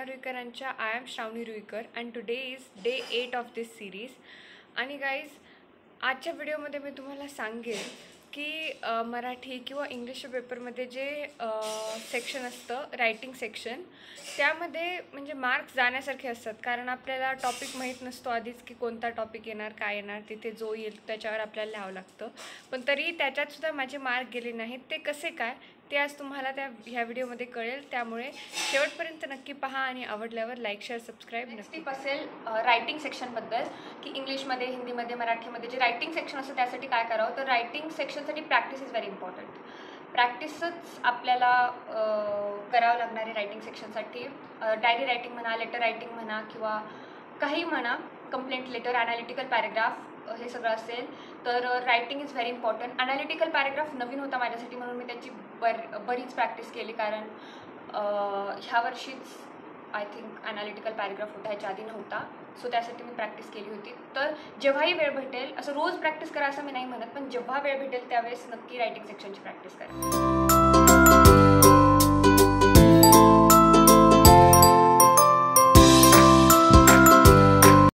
नेहा रुईकरांच्या I am Shravani Ruikar and today is day 8 of this series. आणि guys, आजच्या व्हिडिओमध्ये मी तुम्हाला सांगेन की मराठी किंवा इंग्लिश पेपरमध्ये जे सेक्शन असतं, रायटिंग सेक्शन, त्यामध्ये म्हणजे मार्क्स जाण्यासारखे असतात. कारण आपल्याला टॉपिक माहीत नसतो आधीच की कोणता टॉपिक येणार, काय येणार, तिथे जो येईल त्याच्यावर आपल्याला लिहावं लागतं. पण तरी त्याच्यातसुद्धा माझे मार्क गेले नाहीत. ते कसे काय ते आज तुम्हाला ह्या व्हिडिओमध्ये कळेल. त्यामुळे शेवटपर्यंत नक्की पहा आणि आवडल्यावर लाईक, शेअर, सबस्क्राईब नक्की. टिप असेल रायटिंग सेक्शनबद्दल की इंग्लिशमध्ये, हिंदीमध्ये, मराठीमध्ये जे रायटिंग सेक्शन असतं त्यासाठी काय करावं. तर writing सेक्शनसाठी practice is very important. प्रॅक्टिसच आपल्याला करावं लागणार आहे रायटिंग सेक्शनसाठी. डायरी रायटिंग म्हणा, लेटर रायटिंग म्हणा किंवा काही म्हणा, कंप्लेंट लेटर, ॲनालिटिकल पॅरेग्राफ, हे सगळं असेल तर writing is very important. Analytical paragraph नवीन होता माझ्यासाठी म्हणून मी त्याची बरीच प्रॅक्टिस केली. कारण ह्या वर्षीच आय थिंक ॲनालिटिकल पॅरेग्राफ होता, ह्याच्या आधी नव्हता. सो त्यासाठी मी प्रॅक्टिस केली होती. तर जेव्हाही वेळ भेटेल, असं रोज प्रॅक्टिस करा असं मी नाही म्हणत, पण जेव्हा वेळ भेटेल त्यावेळेस नक्की रायटिंग सेक्शनची प्रॅक्टिस करा.